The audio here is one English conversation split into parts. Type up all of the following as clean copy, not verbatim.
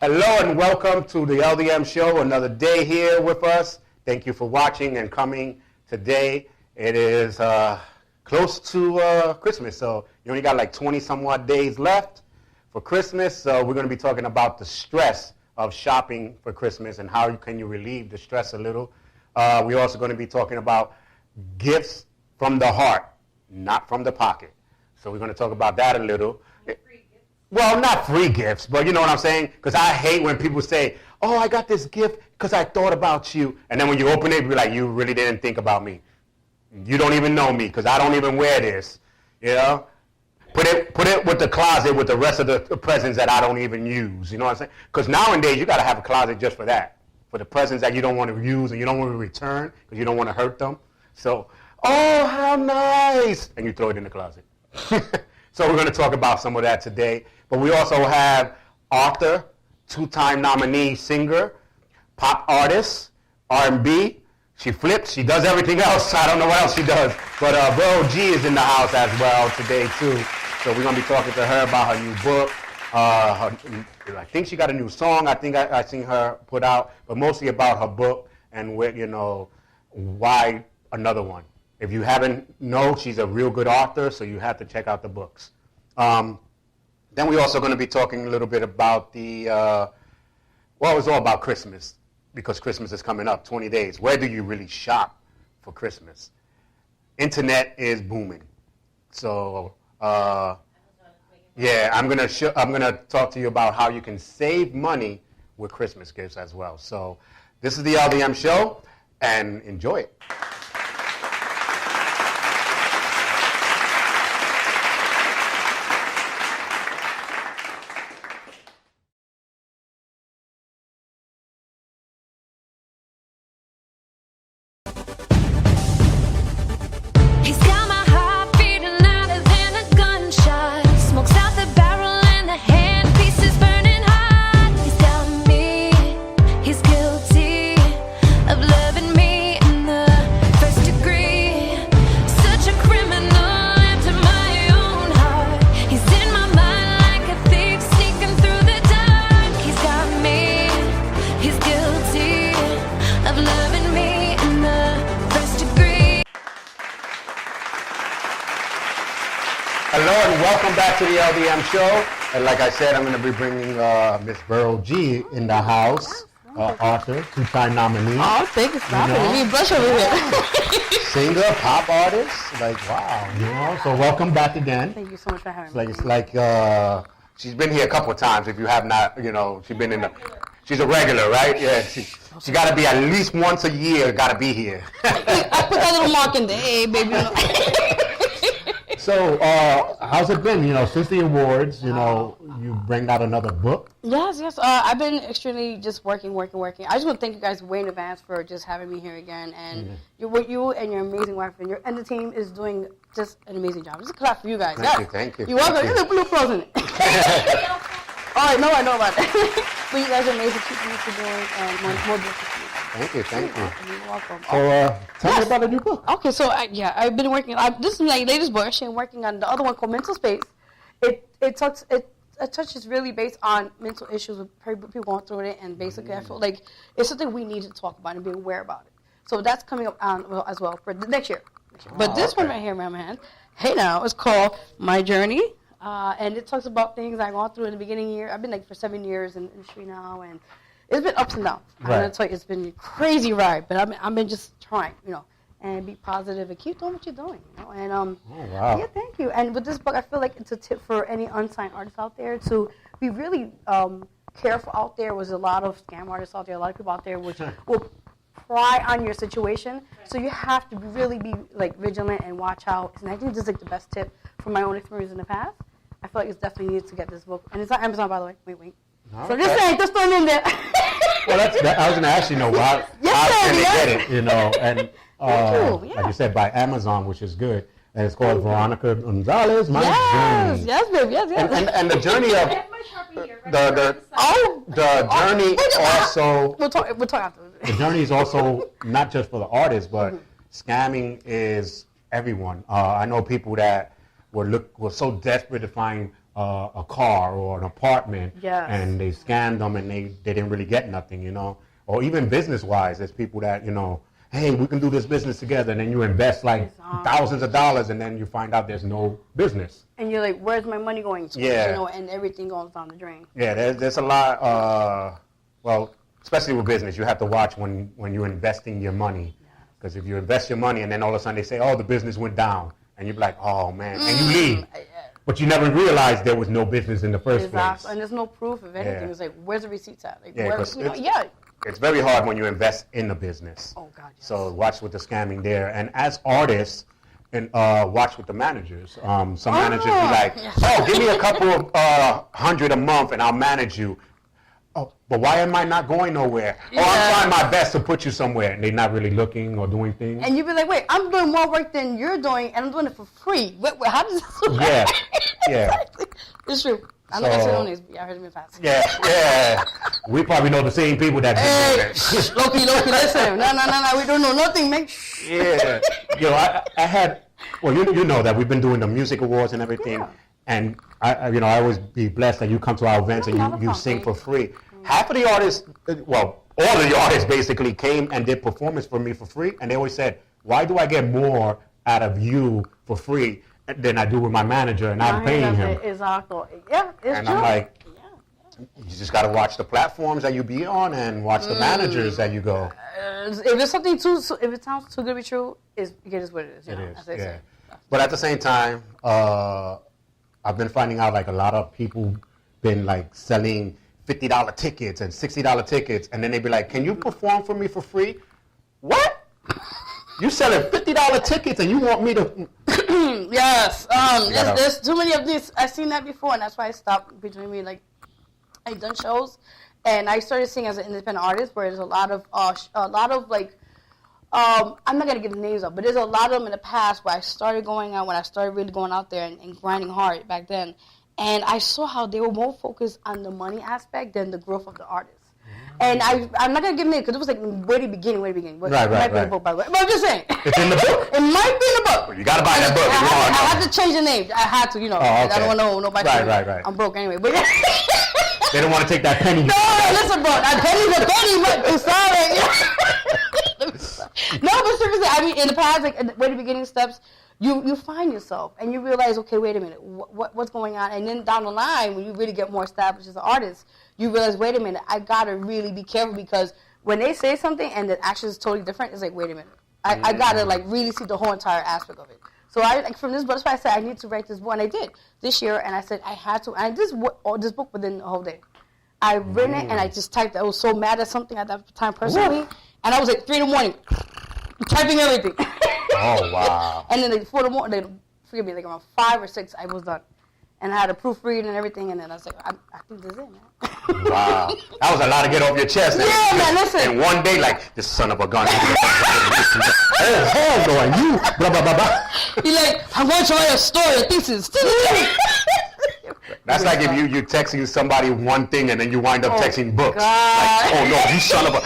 Hello and welcome to the LDM show. Another day here with us. Thank you for watching and coming today. It is close to Christmas, so you only got like 20 some odd days left for Christmas. So we're going to be talking about the stress of shopping for Christmas and how can you relieve the stress a little. We're also going to be talking about gifts from the heart, not from the pocket. So we're going to talk about that a little. Well, not free gifts, but you know what I'm saying? Because I hate when people say, oh, I got this gift because I thought about you. And then when you open it, you're like, you really didn't think about me. You don't even know me because I don't even wear this. You know? Put it with the closet with the rest of the presents that I don't even use. You know what I'm saying? Because nowadays, you got to have a closet just for that. For the presents that you don't want to use and you don't want to return because you don't want to hurt them. So, oh, how nice. And you throw it in the closet. So we're going to talk about some of that today. But we also have author, two-time nominee singer, pop artist, R&B. She flips. She does everything else. I don't know what else she does. But Vero G is in the house as well today, too. So we're going to be talking to her about her new book. I think she got a new song I think I seen her put out. But mostly about her book and why another one. If you haven't known, she's a real good author, so you have to check out the books. Then we're also going to be talking a little bit about it's all about Christmas, because Christmas is coming up, 20 days. Where do you really shop for Christmas? Internet is booming. So, yeah, I'm gonna talk to you about how you can save money with Christmas gifts as well. So, this is the LDM show, and enjoy it. Welcome back to the LDM show, and like I said, I'm going to be bringing Miss Vero G in the house, author, two-time nominee. Oh, thank you for having me. Blush over here. Singer, pop artist, like wow, So welcome back again. Thank you so much for having me. It's like she's been here a couple of times. If you have not, she's been in the. She's a regular, right? Yeah, she got to be at least once a year. Got to be here. I put that little mark in there, hey, baby. So, how's it been? Since the awards, you bring out another book. Yes. I've been extremely just working. I just want to thank you guys way in advance for just having me here again. And you and your amazing wife and the team is doing just an amazing job. Just a clap for you guys. Thank you. You're welcome. You're the blue president. All right, no, I know about that. But you guys are amazing. Keep doing what you're doing and more business. Thank you. You're welcome. So, tell me about a new book. Okay, so I've been working. This is my latest book. Actually, I'm working on the other one called Mental Space. It touches really based on mental issues with people going through it, and basically I feel like it's something we need to talk about and be aware about it. So that's coming up as well for the next year. But this one right here, my man, hey now, it's called My Journey. And it talks about things I've gone through in the beginning of the year. I've been for 7 years in the industry now, and it's been ups and downs. I'm going to tell you, it's been a crazy ride, but I've been just trying, and be positive and keep doing what you're doing, And yeah, thank you. And with this book, I feel like it's a tip for any unsigned artists out there to be really careful out there. There's a lot of scam artists out there, a lot of people out there which will pry on your situation. So you have to really be vigilant and watch out. And I think this is the best tip from my own experience in the past. I feel like it's definitely needed to get this book, and it's on Amazon, by the way. Wait. Okay. So just throw it in there. Well, I was going to ask how can they get it, and like you said, by Amazon, which is good, and it's called Veronica Gonzalez, My Journey. Yes, baby, yes. And the journey of the journey also. We'll talk after. The journey is also not just for the artist, but scamming is everyone. I know people that were so desperate to find a car or an apartment, Yes. and they scammed them and they didn't really get nothing, you know. Or even business-wise, there's people that, you know, hey, we can do this business together, and then you invest like thousands of dollars, and then you find out there's no business. And you're like, where's my money going to? Yeah. You know, and everything goes down the drain. Yeah, there's a lot, well, especially with business, you have to watch when you're investing your money. Because if you invest your money and then all of a sudden they say, oh, the business went down, and you're like, oh, man, and you leave. But you never realized there was no business in the first place. And there's no proof of anything. Yeah. It's like, where's the receipts at? Like, Yeah, it's very hard when you invest in the business. Oh, God, yes. So watch with the scamming there. And as artists, and watch with the managers. Some managers be like, oh, give me a couple of $100 a month and I'll manage you. Oh, but why am I not going nowhere? Yeah. Oh, I'm trying my best to put you somewhere. And they're not really looking or doing things. And you'd be like, wait, I'm doing more work than you're doing, and I'm doing it for free. Wait, how does this work? Yeah, yeah. Exactly. It's true. I'm not going to say no names, but I heard him in fast. Yeah. We probably know the same people that do that. Loki, listen. No, we don't know nothing, man. Yeah. I had, well, you know that we've been doing the music awards and everything. Yeah. And I always be blessed that you come to our events and you sing for free. Half of the artists, well, all of the artists basically came and did performance for me for free. And they always said, why do I get more out of you for free than I do with my manager, and I'm paying him? Exactly. Yeah, it's and true. I'm like, you just got to watch the platforms that you be on and watch the managers that you go. If it's something if it sounds too good to be true, it is what it is. You know, as they say. But at the same time, I've been finding out like a lot of people been like selling $50 tickets and $60 tickets, and then they be like, can you perform for me for free? What? You selling $50 tickets and you want me to? Yes. There's too many of these. I've seen that before, and that's why I stopped between me. Like, I've done shows, and I started singing as an independent artist, where there's a lot of like, I'm not gonna give names up, but there's a lot of them in the past where I started going out, when I started really going out there and grinding hard back then, and I saw how they were more focused on the money aspect than the growth of the artist. And I'm not going to give names because it was like way the beginning. Right. It might be in the book, by the way. But I'm just saying. It's in the book? It might be in the book. Well, you got to buy that book. I had to change the name. I had to, you know. Oh, okay. I don't want to know nobody. Right. I'm broke anyway. But they don't want to take that penny. No, listen, bro. That penny's a penny, but I'm sorry. No, but seriously, I mean, in the past, like, at the beginning steps, you find yourself and you realize, okay, wait a minute, what's going on? And then down the line, when you really get more established as an artist, you realize, wait a minute, I gotta really be careful, because when they say something and the action is totally different, it's like, wait a minute, I gotta like really see the whole entire aspect of it. So I like from this book, that's why I said I need to write this book, and I did this year, and I said I had to, and I did this book within a whole day. I written it and I just typed it. I was so mad at something at that time personally, and I was like 3 in the morning typing everything. Oh, wow. And then like 4 in the morning, forgive me, like around 5 or 6, I was done. And I had a proofread and everything, and then I was like, I think this is it, man. Wow. That was a lot to get off your chest. Yeah, man, listen. And one day, like, this son of a gun. Hell no, and you, blah, blah, blah, blah. You're like, I'm going to write a story, pieces. That's like if you texting somebody one thing and then you wind up texting books. God. Like, oh no, you son of a,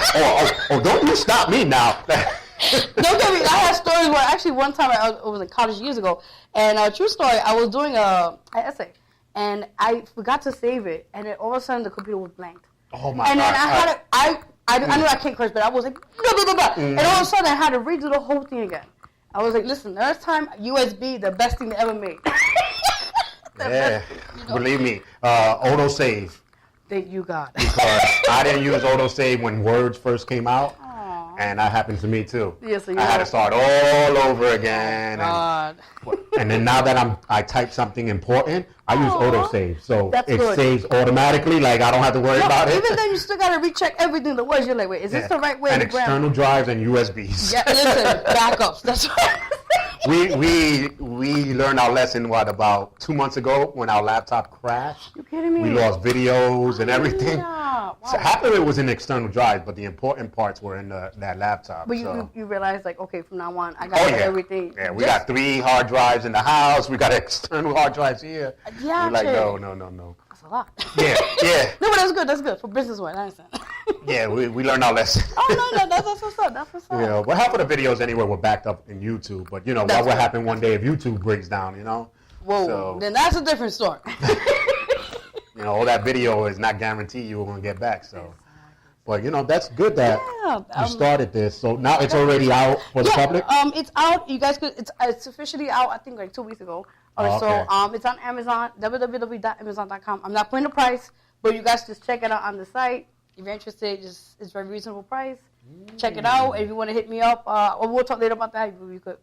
oh, don't you stop me now. Don't get me, I had stories where actually one time I was in college years ago, and a true story, I was doing an essay, and I forgot to save it, and then all of a sudden the computer was blanked. Oh my God. And then I knew I can't curse, but I was like, blah, blah, blah, blah. And all of a sudden I had to redo the whole thing again. I was like, listen, next time, USB, the best thing they ever made. Yeah, believe me, autosave. Thank you, God. Because I didn't use autosave when Words first came out. And that happened to me too. Yes, I had to start all over again. God. And then now that I type something important, I use autosave. So it good. saves automatically. Like, I don't have to worry about it. Even then, you still got to recheck everything the words. You're like, wait, is this the right way? And external drives and USBs. Yeah, listen, backups. That's right. We learned our lesson, about 2 months ago when our laptop crashed. You kidding me? We lost videos and everything. Yeah. Wow. So half of it was in external drives, but the important parts were in that laptop. But you realize, like, okay, from now on, I got everything. Yeah, we got 3 hard drives in the house. We got external hard drives here. Yeah, we're like, no. That's a lot. Yeah. No, but that's good. For business-wise, I understand. Yeah, we learned our lesson. Oh, no, that's what's up. That's what's up. You know, but half of the videos anyway were backed up in YouTube. But, what would happen one day if YouTube breaks down, Whoa, So, then that's a different story. all that video is not guaranteed you're going to get back. So, but that's good that you started this. So now it's already out for the public. It's out. You guys could. It's officially out. I think like 2 weeks ago. Okay. So it's on Amazon. www.amazon.com. I'm not putting a price, but you guys just check it out on the site. If you're interested, it's a very reasonable price. Check it out. If you want to hit me up, or we'll talk later about that.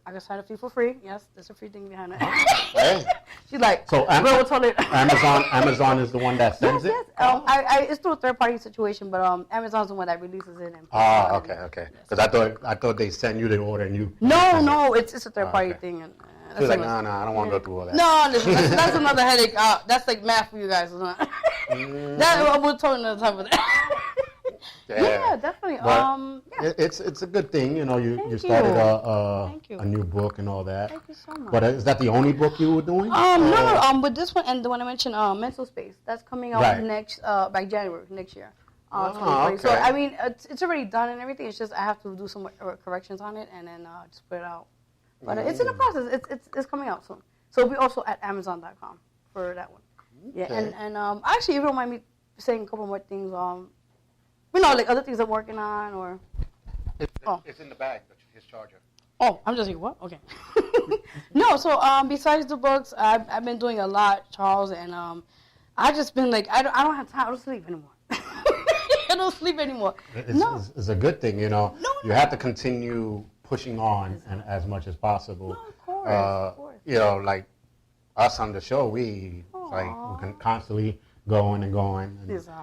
I can sign up for you for free. Yes, there's a free thing behind it. Hey. She's like, so we'll talk later. Amazon is the one that sends it? Yes. It's through a third-party situation, but Amazon's the one that releases it. Okay. Because I thought they send you the order and you... No, it's a third-party thing. And, She's like, no, I don't want to go through all that. No, that's another headache. That's like math for you guys. We'll talk another time with that. Yeah, definitely. It's a good thing, you started a new book and all that. Thank you so much. But is that the only book you were doing? No. With this one and the one I mentioned, Mental Space, that's coming out next by January next year. Okay. So I mean, it's already done and everything. It's just I have to do some corrections on it and then just put it out. But it's in the process. It's coming out soon. So it'll be also at Amazon.com for that one. Yeah, and actually, if you don't mind me saying a couple more things, like other things I'm working on, or it's in the bag, his charger. Oh, I'm just like, what? Okay. No, so besides the books, I've been doing a lot, Charles, and I just been like, I don't have time. I don't sleep anymore. I don't sleep anymore. It's a good thing, You have to continue pushing on and as much as possible. No, of course. Like us on the show, we can constantly going and going.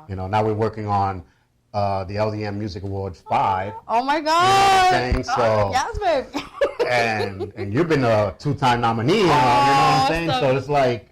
And, now we're working on the LDM Music Awards 5. Oh my God! You know what I'm saying? So, yes, baby. and you've been a 2-time nominee. You know what I'm saying? So it's like,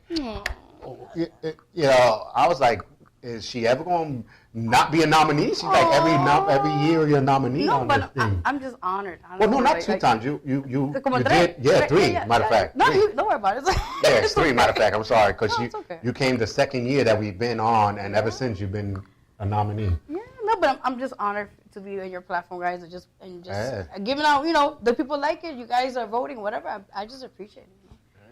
I was like, is she ever going to not be a nominee? She's like every year you're a nominee on this thing. I'm just honored. Well, no, not 2 times. You did 3. Matter of fact. No, don't worry about it. It's 3. Matter of fact, I'm sorry because you came the 2nd year that we've been on, and ever since you've been a nominee. Yeah, no, but I'm just honored to be in your platform, guys, and just giving out. The people like it. You guys are voting, whatever. I just appreciate it.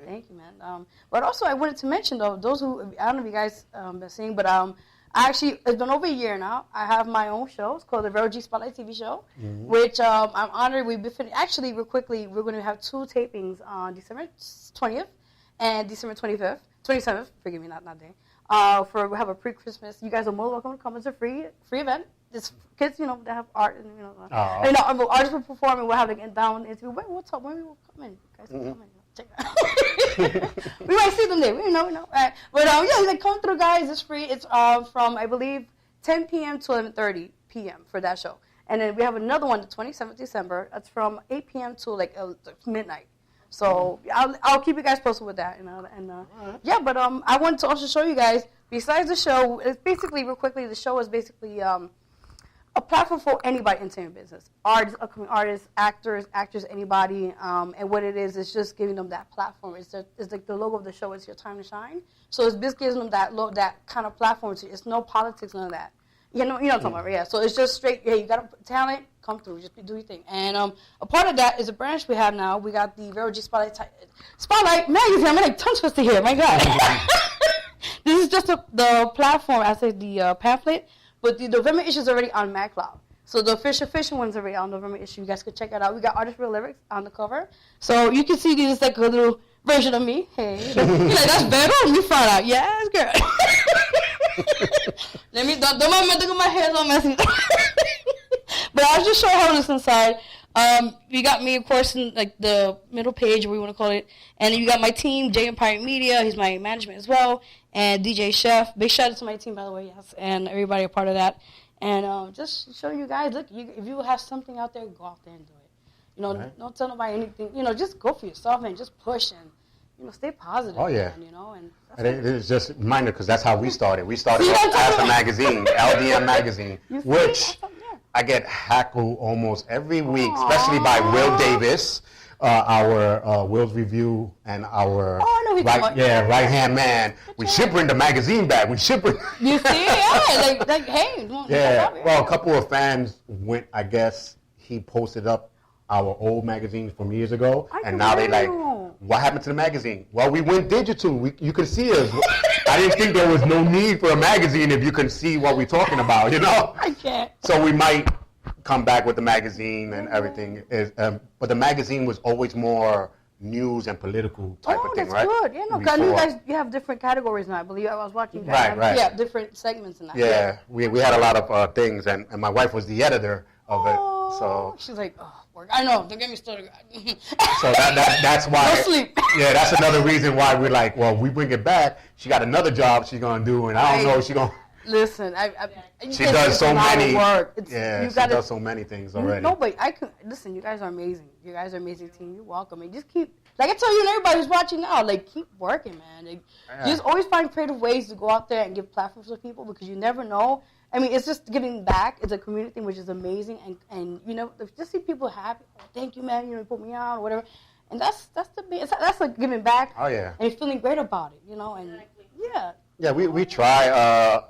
Thank you, man. But also, I wanted to mention though, those who I don't know if you guys been seeing, but actually, it's been over a year now. I have my own show. It's called the Vero G Spotlight TV Show, which I'm honored. We've been actually, real quickly, we're going to have 2 tapings on December 20th and December 27th. Forgive me, not day. We have a pre-Christmas. You guys are more welcome to come. It's a free event. It's kids, they have art and artists will perform and we'll have like down interview. We'll talk when we will come in. You guys can come in. Check it out. We might see them there. We know. All right. But come through, guys. It's free. It's from I believe 10 p.m. to 11:30 p.m. for that show. And then we have another one, the 27th December. That's from 8 p.m. to like midnight. So I'll keep you guys posted with that. But I wanted to also show you guys. Besides the show, it's basically real quickly. The show is basically a platform for anybody in entertainment business, artists, upcoming artists, actors, anybody. And what it is just giving them that platform. It's like the logo of the show. It's your time to shine. So it's just giving them that kind of platform. It's no politics, none of that. You know what I'm talking about, yeah. So it's just straight. Yeah, you got a talent, come through, just do your thing. And a part of that is a branch we have now. We got the Vero G Spotlight magazine. I'm like tongue twister here, my God. This is just the platform. I say the pamphlet. But the November issue is already on MacCloud. So the official one's already on November issue. You guys can check that out. We got artist real lyrics on the cover. So you can see this like a little version of me. Hey. You're like, that's Vero? You found out. Yes, girl. Let me, don't my hair's all messy. But I'll just show how this inside. You got me, of course, in like the middle page, whatever you want to call it. And then you got my team, Jay Empire Media. He's my management as well. And DJ Chef. Big shout out to my team, by the way, yes. And everybody a part of that. And just show you guys, look, if you have something out there, go out there and do it. Right. Don't tell nobody anything. Just go for yourself and just push and, stay positive. Oh, yeah. Man, and it's just a reminder because that's how we started. We started as a magazine, LDM magazine, which I get hackled almost every week, especially by Will Davis, our Will's Review, and our right-hand man. We should bring the magazine back. We should bring. You see? Yeah, like hey. Yeah. Well, a couple of fans went. I guess he posted up our old magazines from years ago, I and now they like, know. what happened to the magazine? Well, we went digital. You could see us. I didn't think there was no need for a magazine if you can see what we're talking about, you know? I can't. So we might come back with the magazine and everything. But the magazine was always more news and political type of thing, right? Oh, that's good. Yeah, no, because I knew you guys, you have different categories now. I believe I was watching. You guys Right. Yeah, different segments in that. Yeah, we had a lot of things, and my wife was the editor of it. So she's like, oh, work. I know. Don't get me started. so that's why. No sleep. Yeah, that's another reason why we're like, well, we bring it back. She got another job she's gonna do, and I don't know if she's gonna. Listen, she does so many. Work. Yeah, she does so many things already. No, but I could listen. You guys are amazing. You guys are amazing team. You're welcome. And just keep, like I tell you and everybody who's watching now, like keep working, man. Like, just always find creative ways to go out there and give platforms to people because you never know. I mean, it's just giving back. It's a community thing, which is amazing, and you know, just see people happy. Oh, thank you, man. You know, you put me on or whatever, and that's that's like giving back. Oh yeah. And you're feeling great about it, you know, and yeah. Yeah, we try.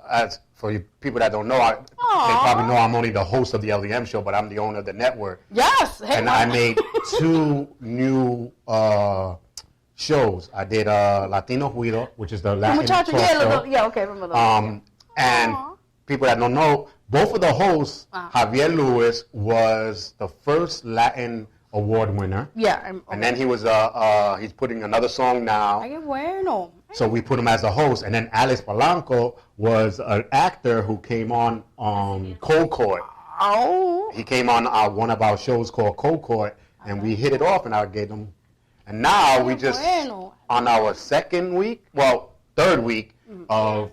As for you people that don't know, they probably know I'm only the host of the LDM show, but I'm the owner of the network. Yes. Hey, and I made 2 new shows. I did Latino Ruido, which is the Latin talk show. Yeah, okay, remember those. And people that don't know, both of the hosts, Javier Lewis was the first Latin award winner. Yeah. And then he was he's putting another song now. Ay, bueno. So we put him as a host. And then Alex Polanco was an actor who came on Cold Court. Oh. He came on one of our shows called Cold Court, and we hit it off, and I gave him. And now we just on our third week of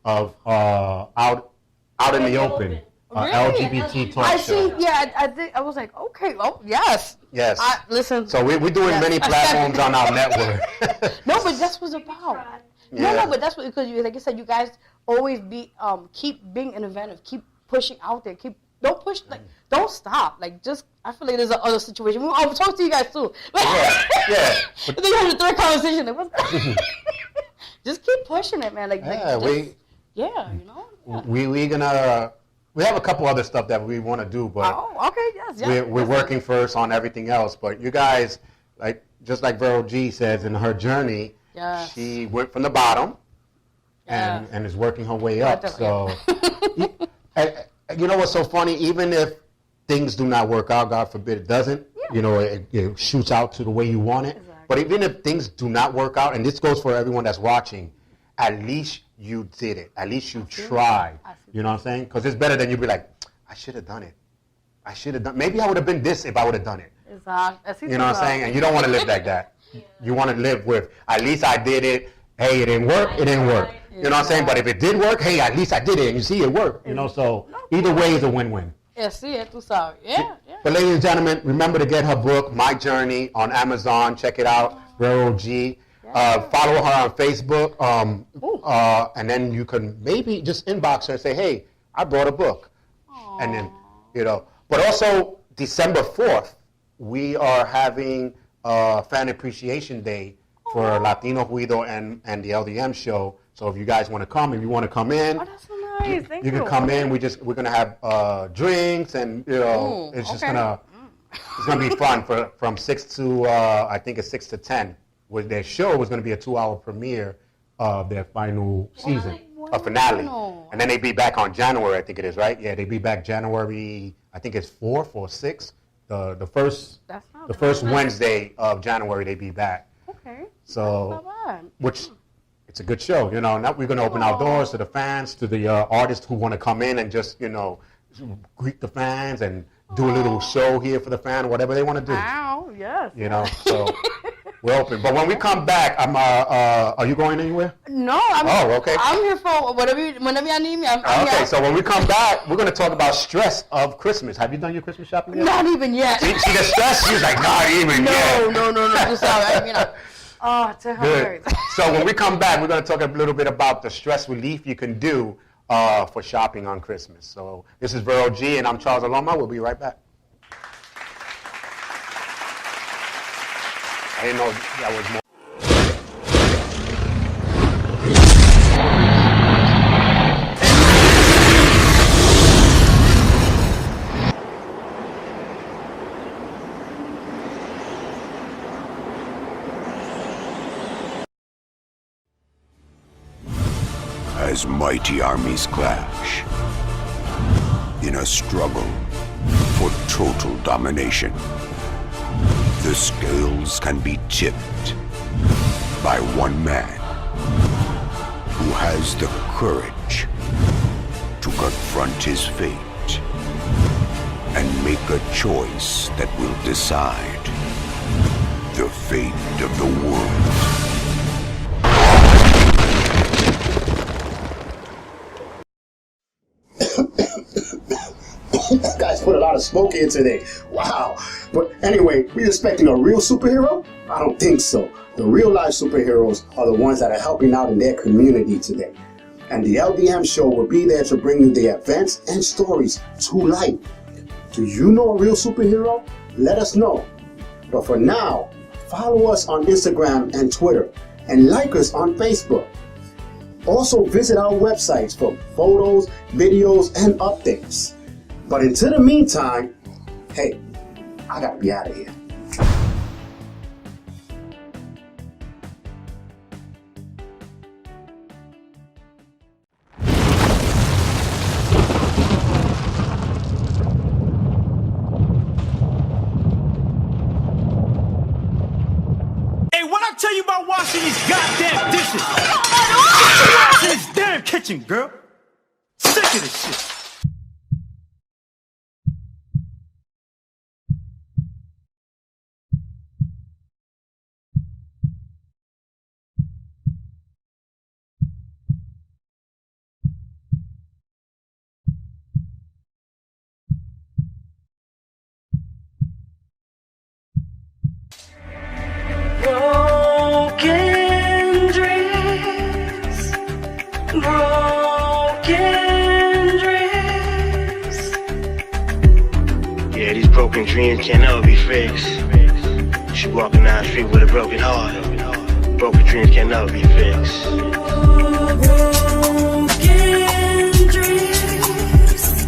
out in the open. LGBT talk show. I think I was like, okay, oh yes. Yes. Listen. So we're doing many platforms on our network. No, but that's what it's about. Yeah. No, but that's what, because like I said, you guys always keep being innovative, keep pushing out there, don't stop. Like just, I feel like there's another situation. I'll talk to you guys too. Yeah. And then you have the third conversation. Like, just keep pushing it, man. You know. We have a couple other stuff that we want to do, but we're working first on everything else. But you guys, just like Vero G says in her journey, she went from the bottom and is working her way up. So, you know what's so funny? Even if things do not work out, God forbid it doesn't, you know, it shoots out to the way you want it. Exactly. But even if things do not work out, and this goes for everyone that's watching, at least you did it. At least you tried. You know what I'm saying? Because it's better than you be like, I should have done it. I should have done. Maybe I would have been this if I would have done it. Exactly. You know what I'm saying? And you don't want to live like that. You want to live with, at least I did it. Hey, it didn't work. It didn't work. You know what I'm saying? But if it did work, hey, at least I did it. And you see it worked. You know, so either way is a win-win. Yeah, see it. Tú sabes. Yeah. But ladies and gentlemen, remember to get her book, My Journey, on Amazon. Check it out. Vero G. Follow her on Facebook, and then you can maybe just inbox her and say, hey, I brought a book. Aww. And then, you know. But also, December 4th, we are having Fan Appreciation Day for Latino Ruido and the LDM show. So if you guys want to come, if you want to come in, that's so nice. Thank you can come in. We're going to have drinks, and, you know, it's just going to be fun from 6 to, I think it's 6 to 10. With their show was going to be a 2-hour premiere of their final season, a finale. And then they be back on January, I think it is, right? Yeah, they be back January, I think it's 4th or 6th. The first Wednesday of January they be back. Okay. So, which it's a good show, you know. Now we're going to open our doors to the fans, to the artists who want to come in and just, you know, greet the fans and do a little show here for the fan, whatever they want to do. Wow, yes. You know, so we're open. But when we come back, are you going anywhere? No. Okay. I'm here for whenever you need me. I'm okay, here. so when we come back, we're going to talk about stress of Christmas. Have you done your Christmas shopping yet? Not even yet. See the stress? She's like, not even yet. No. Just you know. Oh, it's a good. So when we come back, we're going to talk a little bit about the stress relief you can do for shopping on Christmas. So this is Vero G, and I'm Charles Aloma. We'll be right back. I didn't know that was more. as mighty armies clash in a struggle for total domination. The scales can be tipped by one man who has the courage to confront his fate and make a choice that will decide the fate of the world. Guys put a lot of smoke in today. Wow. But anyway, we expecting a real superhero? I don't think so. The real life superheroes are the ones that are helping out in their community today. And the LDM show will be there to bring you the events and stories to life. Do you know a real superhero? Let us know. But for now, follow us on Instagram and Twitter and like us on Facebook. Also visit our websites for photos, videos, and updates. But until the meantime, hey, I gotta be out of here. Hey, what I tell you about washing these goddamn dishes? Wash this damn kitchen, girl. Sick of this shit. Broken dreams can't ever be fixed. She walking down the street with a broken heart. Broken dreams can't ever be fixed. Broken dreams,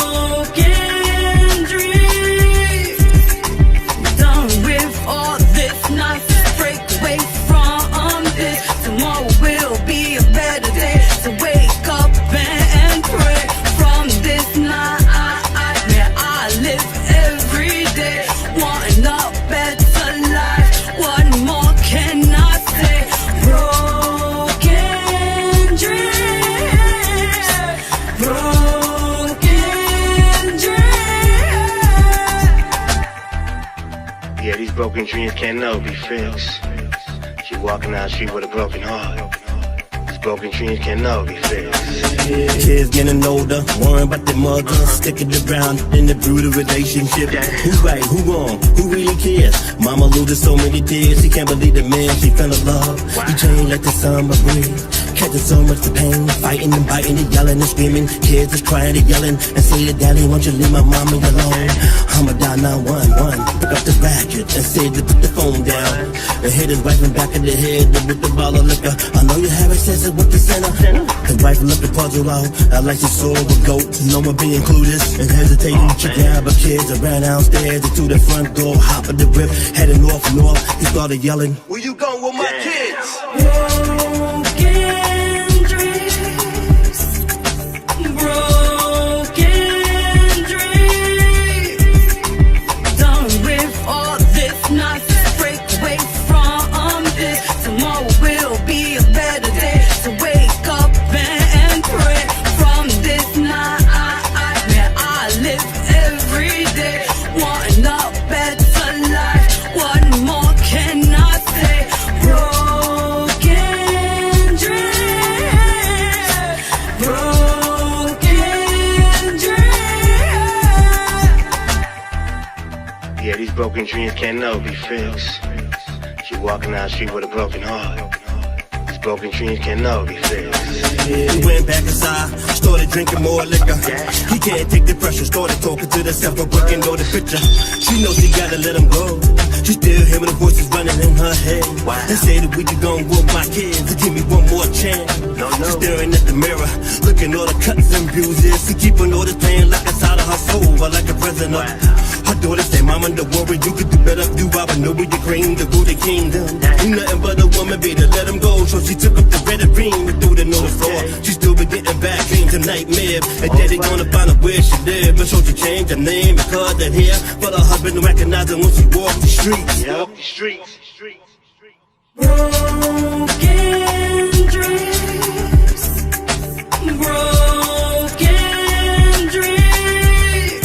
broken dreams. Done with all this nonsense, break away from this. Tomorrow will be a better day, so wake up and pray. From this night I live every day, wanting a better life. What more can I say? Broken dreams, broken dreams. Yeah, these broken dreams can't never be fixed. She walking down the street with a broken heart. These broken dreams can't never be fixed. Kids getting older, worrying about their mother, sticking around in the brutal relationship. Who's right, who wrong, who really cares? Mama loses so many tears, she can't believe the man she fell in love. He chained like the summer breeze, catching so much the pain, fighting and biting and yelling and screaming. Kids is crying and yelling and saying, Daddy, won't you leave my mama alone? I'ma dial 911, pick up the racket and say to put the phone down. And hit his wife in back of the head with the bottle of liquor. I know you have excessive with the center. His wife looking puzzled out, I like she saw a goat. No one being clueless and hesitating. She grabbed her kids and ran downstairs and to the front door, hop of the whip, heading north. He started yelling, where you going with my kids? Broken dreams, broken dreams. Done with all this nonsense, break away from this. Tomorrow will be a better day, so wake up and pray. From this night I live every day, wanting a better life. What more can I say? Broken dreams, broken dreams. Yeah, these broken dreams can't never be fixed. She walking down the street with a broken heart. These broken dreams can't never be fixed. He went back inside, started drinking more liquor. He can't take the pressure, started talking to herself, but looking at the picture. She knows she gotta let him go. She still hearing the voices running in her head. And say that we could go and whoop my kids to give me one more chance. She's staring at the mirror, looking all the cuts and bruises. She keeping all this pain locked inside of her soul, but like a prisoner. Her daughter say, Mama, don't worry, you could do better. Do I know we the cream, the booty kingdom. You nothing but a woman, baby, let him go. so she took up the red ring and threw it on the floor. She still been getting bad dreams and nightmares. And daddy gonna find out where she live. But so she changed her name and cut her hair. For the husband to recognize her when she walked the streets. Yep, the streets. Broken dreams, broken dreams.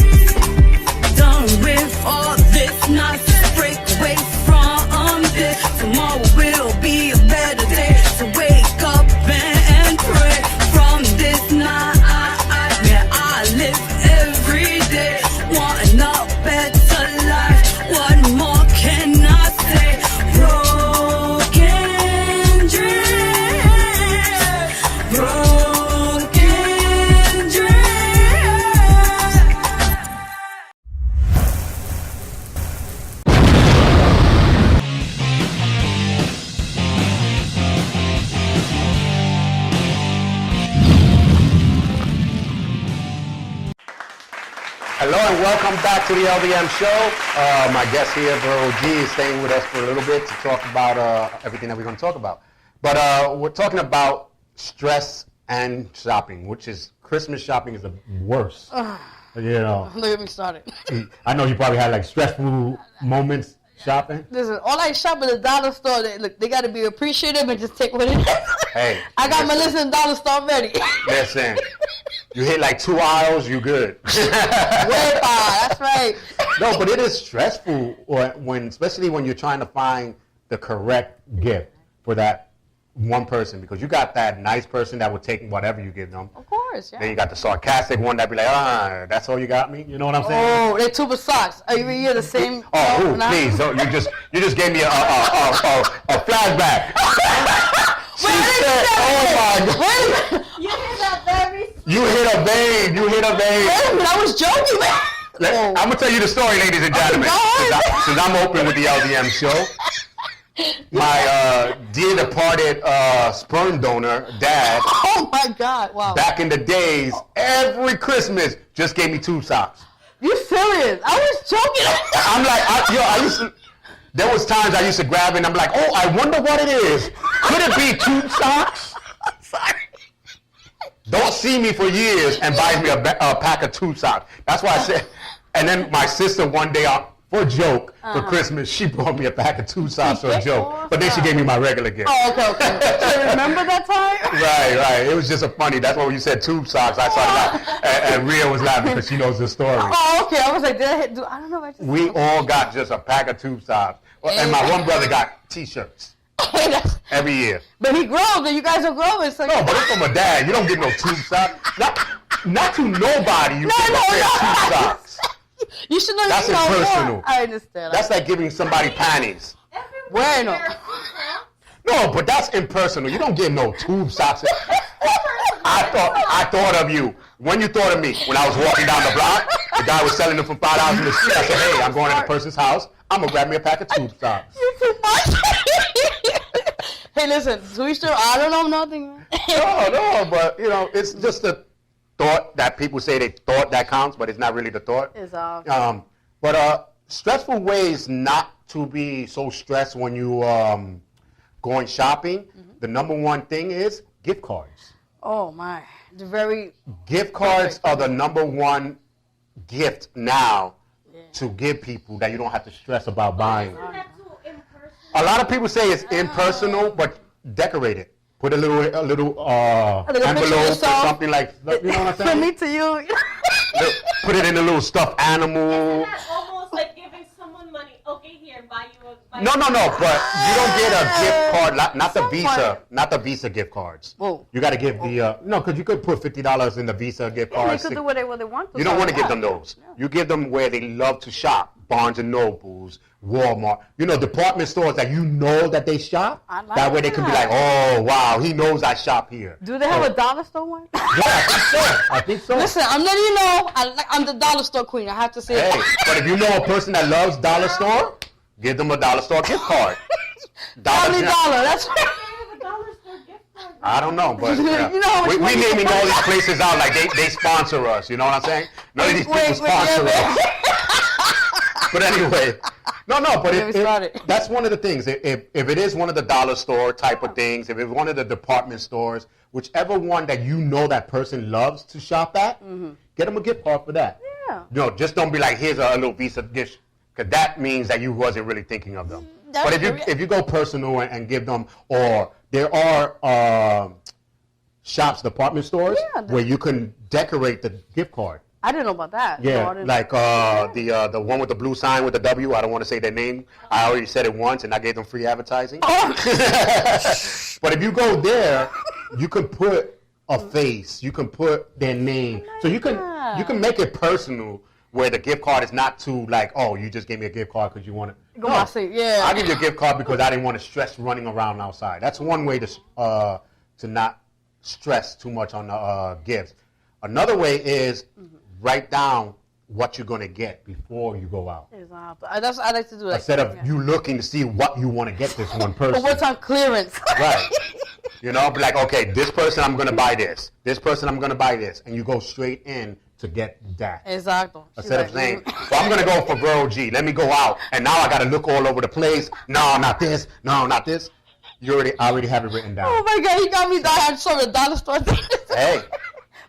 Done with all this nonsense, break away from this. Tomorrow will be a better day, so wake up and pray. From this nightmare I live every day, wanting a better life. What more can I say? Hello and welcome back to the LDM show. My guest here, Vero G, is staying with us for a little bit to talk about everything that we're going to talk about. But we're talking about stress and shopping, which is Christmas shopping is the worst. You know. Look at me started. I know you probably had like stressful moments shopping. Listen, all I shop at the dollar store, they got to be appreciative and just take what it is. Hey, I got my list in the dollar store ready. Listen, you hit like 2 aisles, you good. Way far, that's right. No, but it is stressful especially when you're trying to find the correct gift for that one person, because you got that nice person that will take whatever you give them. Of course, yeah. Then you got the sarcastic one that be like, that's all you got me? You know what I'm saying? Oh, they tube of socks. Every year the same. Please, you just gave me a flashback. She said, oh my God. You hit that very. You hit a vein. Wait a minute, I was joking, man. I'm going to tell you the story, ladies and gentlemen, since I'm open with the LDM show. My dear departed sperm donor, dad. Oh my God! Wow. Back in the days, every Christmas just gave me 2 socks. You serious? I was joking. I'm like, I used to. There was times I used to grab it and I'm like, oh, I wonder what it is. Could it be 2 socks? Sorry. Don't see me for years and buys me a pack of 2 socks. That's why I said. And then my sister one day, for a joke, for Christmas, she brought me a pack of 2 socks for a joke. But then she gave me my regular gift. Oh, okay. So remember that time? Right. It was just a funny. That's why when you said tube socks, I started laughing. And Rhea was laughing because she knows the story. Oh, okay. I was like, I don't know. We all got just a pack of tube socks. And my one brother got T-shirts every year. But he grows, and you guys are growing. So no, but it's from a dad. You don't get no tube socks. Not to nobody. You get a pair of tube socks. You should know. That's impersonal. I understand. That's like giving somebody panties. Bueno. No, but that's impersonal. You don't get no tube socks. I thought of you. When you thought of me, when I was walking down the block, the guy was selling them for $5 in the street. I said, hey, I'm going to the person's house. I'm going to grab me a pack of tube socks. You're too much. Hey, listen, I don't know nothing. No, but, it's just the thought that people say they thought that counts, but it's not really the thought. It's But stressful ways not to be so stressed when you going shopping. Mm-hmm. The number one thing is gift cards. Oh my, gift cards are the number one gift now to give people that you don't have to stress about buying. A lot of people say it's impersonal, but decorate it. Put a little envelope or something like, you know what I'm saying? From me to you. Put it in a little stuffed animal. Almost like giving someone money. Okay, here, buy you a. No, but you don't get a gift card, not the Visa gift cards. Whoa. You got to give because you could put $50 in the Visa gift card. They could do whatever they want to. You don't want to give them those. Yeah. You give them where they love to shop. Barnes and Nobles, Walmart, department stores that that they shop. That way they can be like, oh, wow, he knows I shop here. Do they have a dollar store one? Yeah, I think so. Listen, I'm letting you know, I'm the dollar store queen. I have to say Hey, but if you know a person that loves dollar store, give them a dollar store gift card. Dollar, that's right. I don't know, but we naming all these places out like they sponsor us. You know what I'm saying? None of these people sponsor us. But anyway, No, but Get me started. that's one of the things. If it is one of the dollar store type of things, if it's one of the department stores, whichever one that you know that person loves to shop at, get them a gift card for that. Yeah. No, just don't be like, here's a little Visa gift, because that means that you wasn't really thinking of them. That's But true. if you go personal and give them, or there are shops, department stores, Yeah, where you can decorate the gift card. I didn't know about that. Yeah, No, I didn't. like the one with the blue sign with the W. I don't want to say their name. I already said it once, and I gave them free advertising. Oh. But if you go there, you can put a face. You can put their name. So you can make it personal, where the gift card is not too like, oh, you just gave me a gift card because you want it. Go on, say, yeah. I give you a gift card because I didn't want to stress running around outside. That's one way to not stress too much on the gifts. Another way is write down what you're going to get before you go out. Exactly. That's I like to do that. Instead of you looking to see what you want to get this one person. But what's on clearance? Right. You know, be like, okay, this person I'm going to buy this. This person I'm going to buy this. And you go straight in to get that. Exactly. Instead of saying, well, I'm going to go for Vero G. Let me go out. And now I got to look all over the place. No, not this. No, not this. I already have it written down. Oh my God, he got me down showing the dollar store. Hey.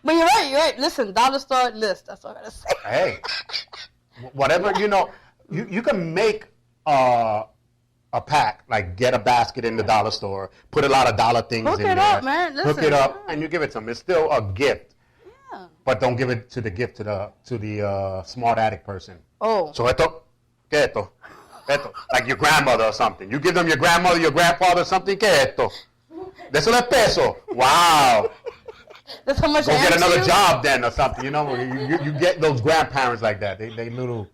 But you're right. Listen, dollar store list. That's all I gotta say. Hey, whatever, you can make a pack, like get a basket in the dollar store, put a lot of dollar things Hook in it there. up, man. Hook Listen, it up, yeah. and you give it to them. It's still a gift, Yeah. but don't give it to the smart addict person. Oh. So ¿qué esto? Esto. Like your grandmother or something. You give them your grandmother, your grandfather something, ¿qué esto? De eso no es peso. Wow. That's how much Go I get am to another you? job then or something. You know, you get those grandparents like that. They little.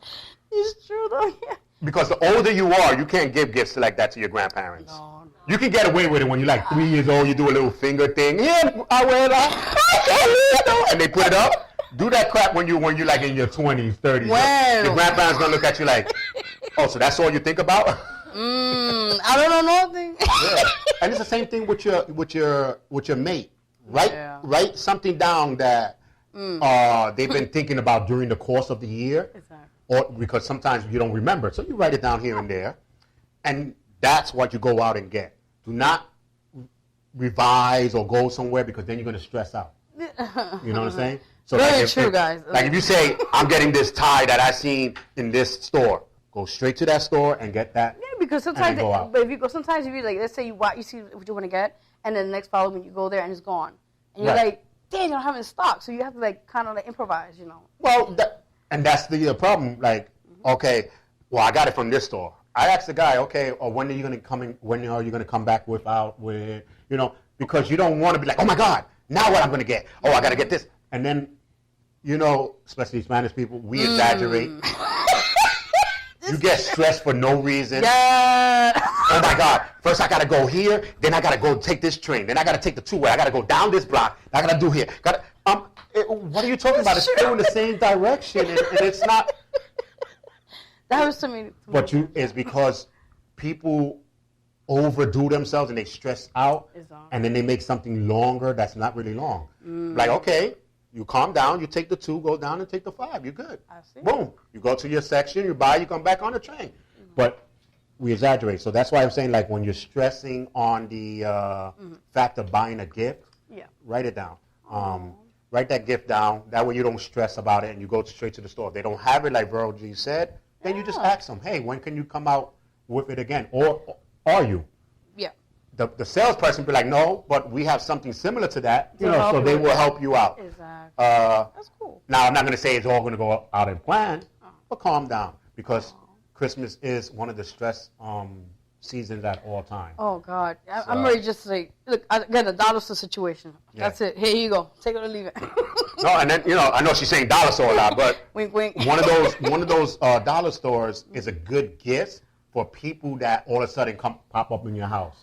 It's true though. Yeah. Because the older you are, you can't give gifts like that to your grandparents. No. You can get away with it when you're like 3 years old. You do a little finger thing. Yeah, abuela. And they put it up. Do that crap when you're like in your 20s, 30s. Well. Your grandparents gonna look at you like, oh, so that's all you think about? I don't know nothing. Yeah. And it's the same thing with your mate. Write something down that they've been thinking about during the course of the year. Exactly. Or because sometimes you don't remember. So you write it down here and there. And that's what you go out and get. Do not revise or go somewhere because then you're going to stress out. You know what I'm saying? So Very true, guys. Like if you say, I'm getting this tie that I seen in this store, go straight to that store and get that. Yeah, because sometimes, go out. but if you go, sometimes you be like, let's say you see what you want to get, and then the next following you go there and it's gone, and you're Right. like, dang, I don't have it in stock, so you have to like kind of like improvise, you know. Well, that's the problem. Like, okay, well, I got it from this store. I asked the guy, okay, or when are you going to come in? When are you going to come back with, because you don't want to be like, oh my God, now what I'm going to get? Oh, I got to get this, and then, especially Spanish people, we exaggerate. You get stressed for no reason. Yeah. Oh my God! First I gotta go here, then I gotta go take this train, then I gotta take the two-way. I gotta go down this block. I gotta do here. What are you talking about? It's still in the same direction, and it's not. That happens to me. But it's because people overdo themselves and they stress out, and then they make something longer that's not really long. Like, okay, you calm down, you take the 2, go down and take the 5. You're good. I see. Boom. You go to your section, you buy, you come back on the train. But we exaggerate. So that's why I'm saying, like, when you're stressing on the fact of buying a gift, write it down. Write that gift down. That way you don't stress about it and you go straight to the store. If they don't have it, like Vero G said, then you just ask them, hey, when can you come out with it again? Or are you? Yeah. The salesperson be like, no, but we have something similar to that, so they will help you out. Exactly. That's cool. Now, I'm not going to say it's all going to go out in plan, but calm down, because Christmas is one of the stress seasons at all times. Oh God, I'm ready just to say, look, I got a dollar store situation. Yeah. That's it. Here you go. Take it or leave it. No, and then I know she's saying dollar store a lot, but wink, wink. one of those dollar stores is a good gift for people that all of a sudden pop up in your house.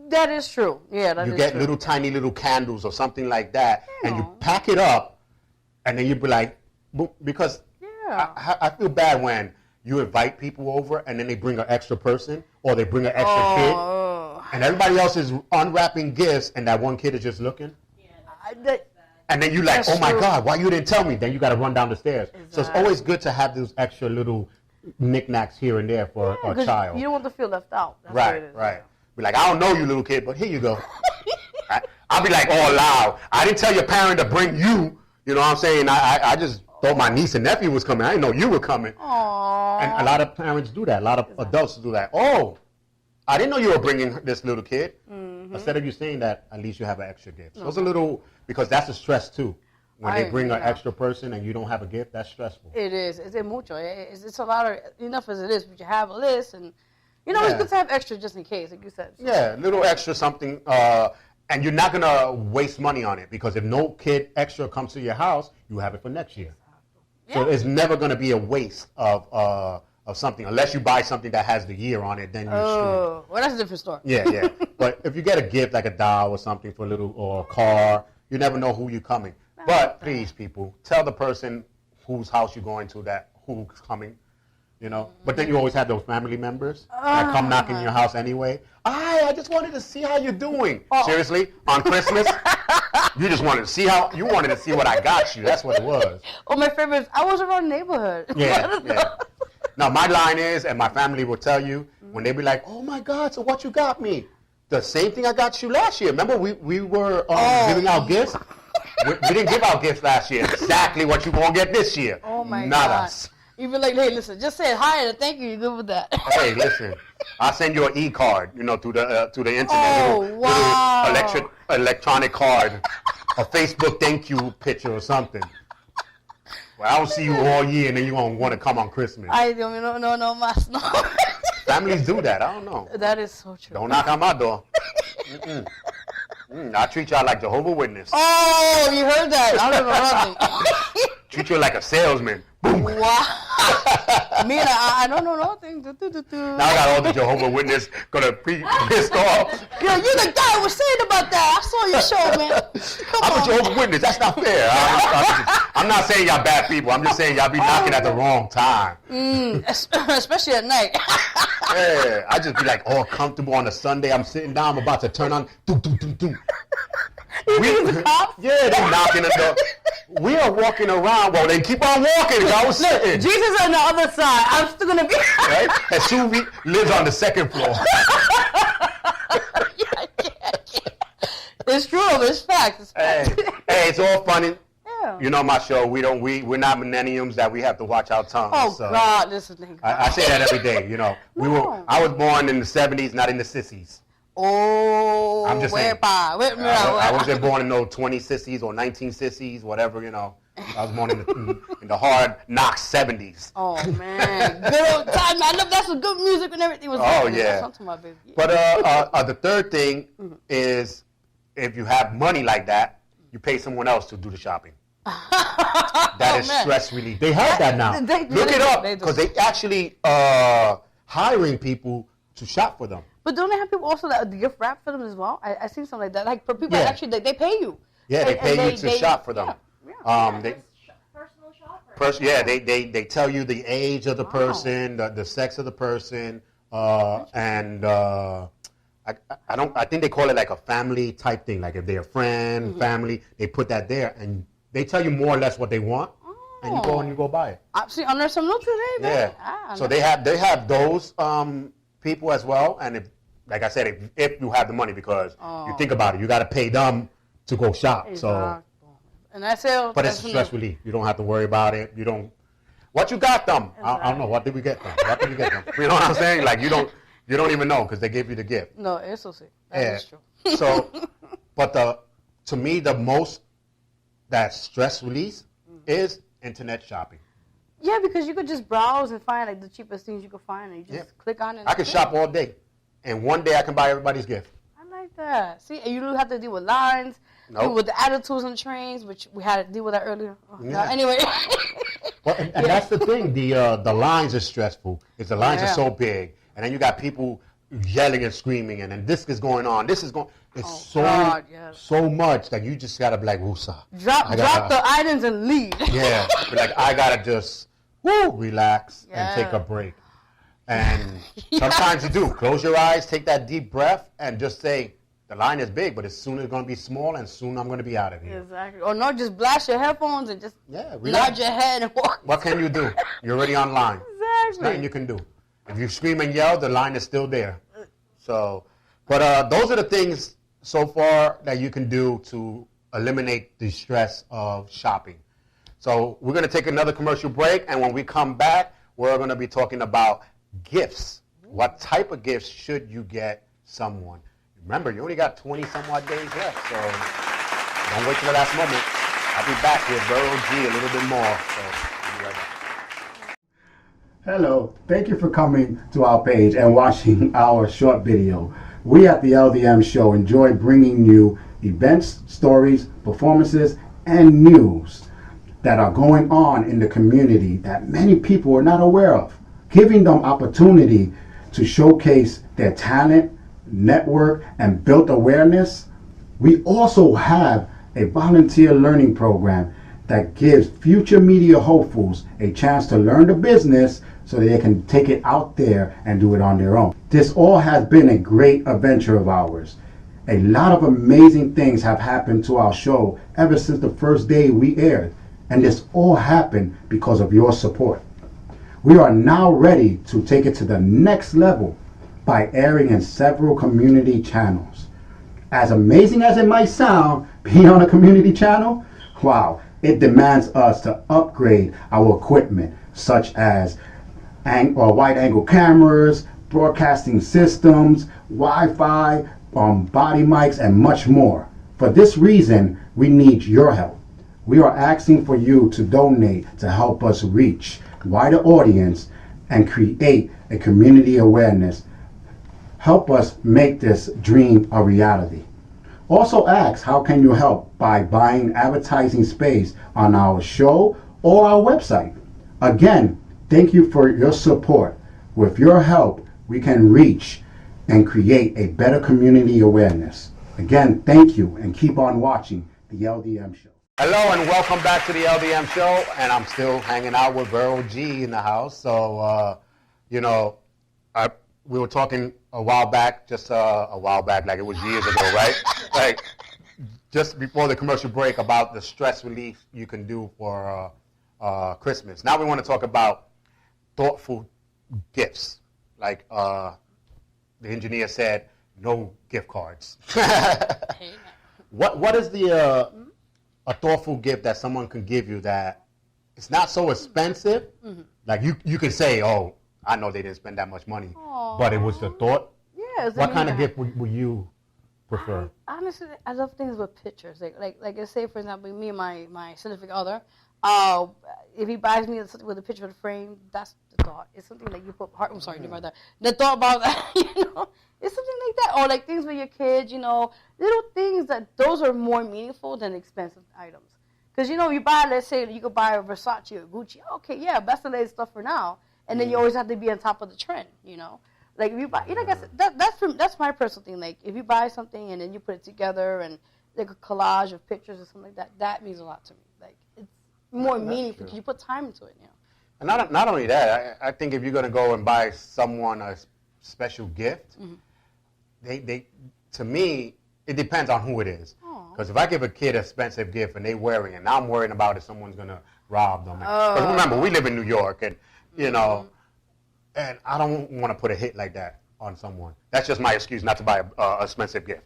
That is true. Yeah, that is true. You get little tiny little candles or something like that, and you pack it up, and then you be like, because I feel bad when you invite people over and then they bring an extra person or they bring an extra kid, and everybody else is unwrapping gifts, and that one kid is just looking. And then you like, oh my God, why you didn't tell me? Then you got to run down the stairs. Exactly. So it's always good to have those extra little knickknacks here and there for a 'Cause child. You don't want to feel left out. That's what it Right, is. right. Be like, I don't know you, little kid, but here you go. I'll be like all loud. I didn't tell your parent to bring you. You know what I'm saying? I just thought my niece and nephew was coming. I didn't know you were coming. Aww. And a lot of parents do that. A lot of adults do that. Oh, I didn't know you were bringing this little kid. Mm-hmm. Instead of you saying that, at least you have an extra gift. So it's a little, because that's a stress too. When they bring an extra person and you don't have a gift, that's stressful. It is. It's mucho. It's a lot of, enough as it is, but you have a list and, it's good to have extra just in case, like you said. So. Yeah, a little extra something. And you're not going to waste money on it because if no kid extra comes to your house, you have it for next year. So it's never going to be a waste of something unless you buy something that has the year on it. Then you well, that's a different story. Yeah. But if you get a gift like a doll or something for a little or a car, you never know who you're coming. But please, people, tell the person whose house you're going to that who's coming. But then you always have those family members that come knocking your house anyway. I just wanted to see how you're doing. Seriously, on Christmas, you just wanted to see what I got you. That's what it was. My favorite is, I was around the neighborhood. Yeah. Now, my line is, and my family will tell you, when they be like, oh my God, so what you got me? The same thing I got you last year. Remember, we were giving out gifts? We didn't give out gifts last year. Exactly what you going to get this year. Oh my Not God. us. You be like, hey, listen, just say hi and thank you. You're good with that. Hey, listen, I'll send you an e-card, through the internet. Oh, wow. Little electronic card, a Facebook thank you picture or something. Well, I don't see you all year, and then you won't want to come on Christmas. I don't know, mas no. Families do that. I don't know. That is so true. Don't knock on my door. I treat y'all like Jehovah's Witness. Oh, you heard that. I don't know nothing. Treat you like a salesman. Boom. Wow. Me and I don't know nothing. Now I got all the Jehovah's Witness gonna be pissed off. Yeah, you're the guy who was saying about that. I saw your show, man. I'm a Jehovah's Witness. That's not fair. I'm not saying y'all bad people. I'm just saying y'all be knocking at the wrong time. Especially at night. Yeah, I just be like all comfortable on a Sunday. I'm sitting down. I'm about to turn on. Yeah, they knocking at the. We are walking around. Well, they keep on walking. I was sitting. Jesus on the other side. I'm still gonna be. Right? And Suvi lives on the second floor. It's true. It's facts. Hey, it's all funny. Yeah. You know my show. We're not millenniums that we have to watch our tongues. Oh so God, listen. I say that every day. I was born in the 70s, not in the sissies. Oh, I'm just saying. I I wasn't born in no 20 sissies or 19 sissies, whatever. I was born in the hard knock 70s. Oh man, good old time. I love that's some good music and everything was. Oh yeah. Something my baby. But the third thing is, if you have money like that, you pay someone else to do the shopping. That is stress relief. They have that now. Look it up because they actually hiring people to shop for them. But don't they have people also that gift wrap for them as well? I seen something like that. Like for people that actually they pay you. Yeah, they pay you to shop for them. Personal shopper. They tell you the age of the person, the sex of the person, and I think they call it like a family type thing. Like if they're a friend, family, they put that there, and they tell you more or less what they want, and you go buy it. See, I learned some new today, man. Yeah. So they have those people as well, and like I said, if you have the money, because you think about it, you got to pay them to go shop. Exactly. So, and that's it. but it's stress relief. You don't have to worry about it. You don't. What you got them? Exactly. I don't know. What did we get them? You know what I'm saying? Like you don't even know because they gave you the gift. No, it's so sick. That is true. So, but to me, the most that stress release is internet shopping. Yeah, because you could just browse and find like the cheapest things you could find, and you just click on it. I can shop all day, and one day I can buy everybody's gift. I like that. See, and you don't have to deal with lines, deal with the attitudes on trains, which we had to deal with that earlier. Anyway. Well, and that's the thing. The lines are stressful. Because the lines are so big, and then you got people yelling and screaming, and then this is going on. This is going. It's so much that you just gotta be like, woosah. Drop the items and leave. Yeah, but like I gotta just relax and take a break. And sometimes you do. Close your eyes, take that deep breath, and just say, the line is big, but as soon as it's going to be small, and soon I'm going to be out of here. Exactly. Or not just blast your headphones and just relax. nod your head and walk. What can you do? You're already online. Exactly. Nothing you can do. If you scream and yell, the line is still there. So, but those are the things so far that you can do to eliminate the stress of shopping. So we're going to take another commercial break, and when we come back, we're going to be talking about gifts. What type of gifts should you get someone? Remember, you only got 20-some-odd days left, so don't wait till the last moment. I'll be back with Vero G a little bit more. So I'll be right back. Hello, thank you for coming to our page and watching our short video. We at the LDM Show enjoy bringing you events, stories, performances, and news that are going on in the community that many people are not aware of, giving them opportunity to showcase their talent, network, and build awareness. We also have a volunteer learning program that gives future media hopefuls a chance to learn the business so they can take it out there and do it on their own. This all has been a great adventure of ours. A lot of amazing things have happened to our show ever since the first day we aired, and this all happened because of your support. We are now ready to take it to the next level by airing in several community channels. As amazing as it might sound, being on a community channel, wow, it demands us to upgrade our equipment, such as wide-angle cameras, broadcasting systems, Wi-Fi, body mics, and much more. For this reason, we need your help. We are asking for you to donate to help us reach a wider audience and create a community awareness. Help us make this dream a reality. Also ask, how can you help by buying advertising space on our show or our website? Again, thank you for your support. With your help, we can reach and create a better community awareness. Again, thank you, and keep on watching the LDM Show. Hello and welcome back to the LDM Show, and I'm still hanging out with Vero G in the house. So, we were talking a while back, like it was years ago, right? Like just before the commercial break, about the stress relief you can do for Christmas. Now we want to talk about thoughtful gifts, like the engineer said, no gift cards. What is the a thoughtful gift that someone can give you that it's not so expensive? Mm-hmm. Like you can say, oh, I know they didn't spend that much money, but it was the thought. Yes. What kind of gift would you prefer? Honestly, I love things with pictures. Like let's say, for example, me and my significant other. If he buys me something with a picture of the frame, that's the thought. It's something that you put heart. I'm sorry, about that. The thought about that, it's something like that. Or like things with your kids, little things those are more meaningful than expensive items. Because you buy, let's say you could buy a Versace or Gucci. Okay, yeah, that's the latest stuff for now. And then you always have to be on top of the trend, Like if you buy, that's my personal thing. Like if you buy something and then you put it together and like a collage of pictures or something like that, that means a lot to me. Like it's more meaningful because you put time into it. And not only that, I think if you're gonna go and buy someone a special gift, mm-hmm. they to me it depends on who it is. Because if I give a kid an expensive gift and they wearing it, now I'm worrying about if someone's gonna rob them. Because remember, we live in New York, and and I don't want to put a hit like that on someone. That's just my excuse not to buy a expensive gift.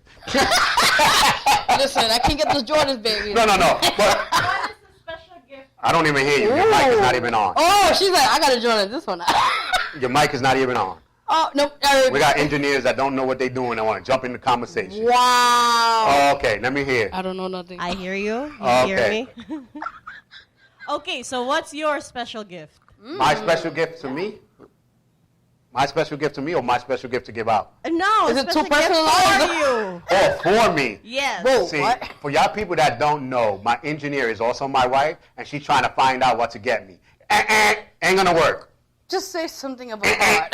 Listen, I can't get those Jordans, baby. No. But what is the special gift? I don't even hear you. Your mic is not even on. Oh, she's like, I got a Jordan. This one. Your mic is not even on. Oh, no. We got engineers that don't know what they're doing and want to jump in the conversation. Wow. Okay, let me hear. I don't know nothing. I hear you. Hear me? Okay, so what's your special gift? My special gift to me? My special gift to me or my special gift to give out? No, is it too personal for you? Oh, for me? Yes. Whoa, see, what? For y'all people that don't know, my engineer is also my wife, and she's trying to find out what to get me. Ain't gonna work. Just say something about that.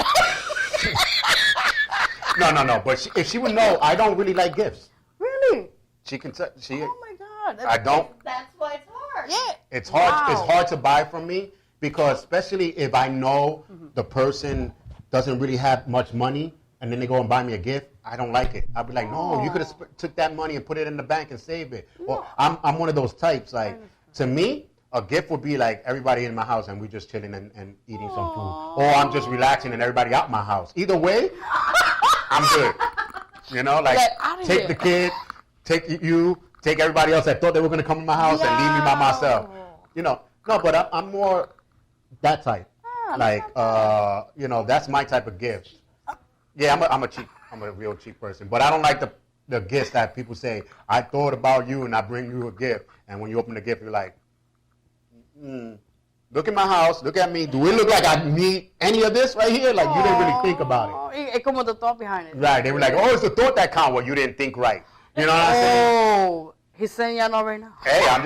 No. But if she would know, I don't really like gifts. Really? She can. Oh my God. I don't. That's why it's hard. Yeah. It's hard. Wow. It's hard to buy from me because, especially if I know the person doesn't really have much money, and then they go and buy me a gift, I don't like it. I'll be like, no, you could have took that money and put it in the bank and saved it. No. Well, I'm one of those types. Like, to me, a gift would be like everybody in my house and we just chilling and eating some food. Or I'm just relaxing and everybody out my house. Either way, I'm good. You know, like take the kid, take you, take everybody else that thought they were going to come to my house and leave me by myself. You know, no, but I'm more that type. Like, you know, that's my type of gift. Yeah, I'm a real cheap person. But I don't like the gifts that people say, I thought about you and I bring you a gift. And when you open the gift, you're like, look at my house, look at me. Do it look like I need any of this right here? Like, you didn't really think about it. It's como the thought behind it. Right, they were like, oh, it's the thought that counts. Well, you didn't think right. You know what I'm saying? Oh, he's saying y'all know right now. Hey, I'm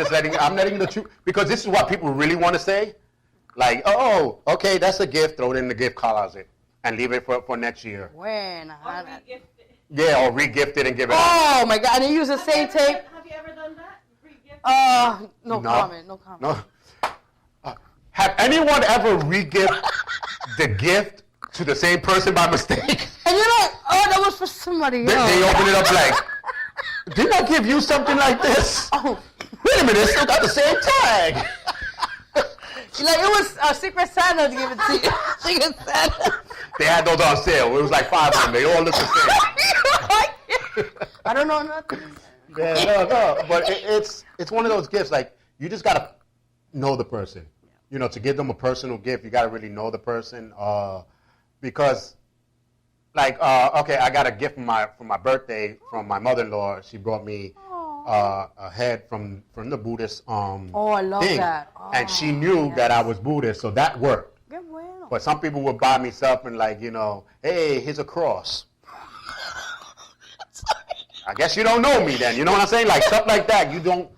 letting the truth. Because this is what people really want to say. Like, oh, okay, that's a gift. Throw it in the gift closet and leave it for next year. When? Yeah, or re-gift it and give it out. Oh, my God. And they use the same tape. Have you ever done that? Re-gift? No comment. No. Have anyone ever re-gift the gift to the same person by mistake? And you're like, oh, that was for somebody else. They open it up like, didn't I give you something like this? Oh. Wait a minute, it still got the same tag. Like, it was Secret Santa to give it to you. Secret Santa. They had those on sale. It was like 5 of them. They all look the same. I don't know nothing. Yeah, no. But it's one of those gifts. Like, you just got to know the person. You know, to give them a personal gift, you got to really know the person. Because, like, okay, I got a gift for my birthday from my mother-in-law. She brought me a head from the Buddhist I love thing. that. And she knew that I was Buddhist, so that worked. But some people would buy me something like, you know, hey, here's a cross. I guess you don't know me then. You know what I'm saying? Like, stuff like that. You don't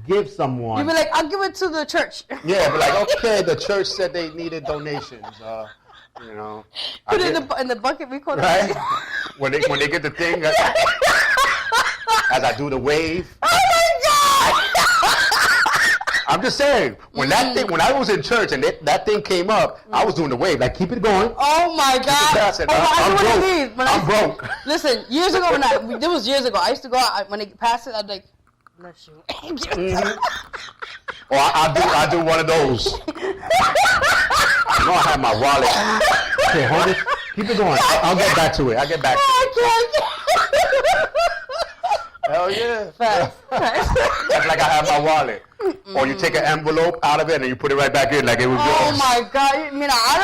give someone. You'd be like, I'll give it to the church. Yeah, but like, okay, the church said they needed donations. You know. Put it in the bucket. We call it. Right? when they get the thing, as I do the wave. Oh, my God! I'm just saying, when I was in church and that thing came up, I was doing the wave. Like, keep it going. Oh, my God. I'm broke. Listen, years ago, it was years ago. I used to go out, when they passed it, I'd be like, bless you. Or I do one of those. You know, I have my wallet. Okay, hold it. Keep it going. I'll get back to it. Hell yeah. Facts. That's like I have my wallet. Or you take an envelope out of it and you put it right back in like it was yours. Oh my God. I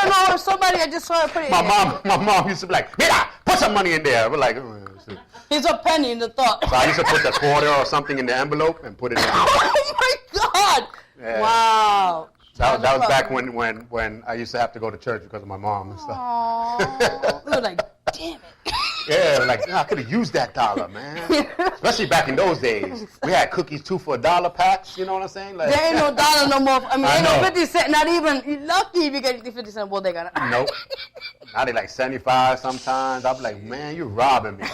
don't know if somebody, I just saw it put it in. My mom used to be like, Mira, put some money in there. We're like, here's a penny in the thought. So I used to put the quarter or something in the envelope and put it in. Oh my God. Yeah. Wow. That was back when I used to have to go to church because of my mom and stuff. Aww. We were like, damn it. Yeah, like, I could have used that dollar, man. Especially back in those days. We had cookies 2 for $1 packs, you know what I'm saying? Like, there ain't no dollar no more. I mean, ain't no 50 cents, not even, you're lucky if you get 50 cents bodega. Nope. Now they like 75 sometimes. I'm like, man, you're robbing me.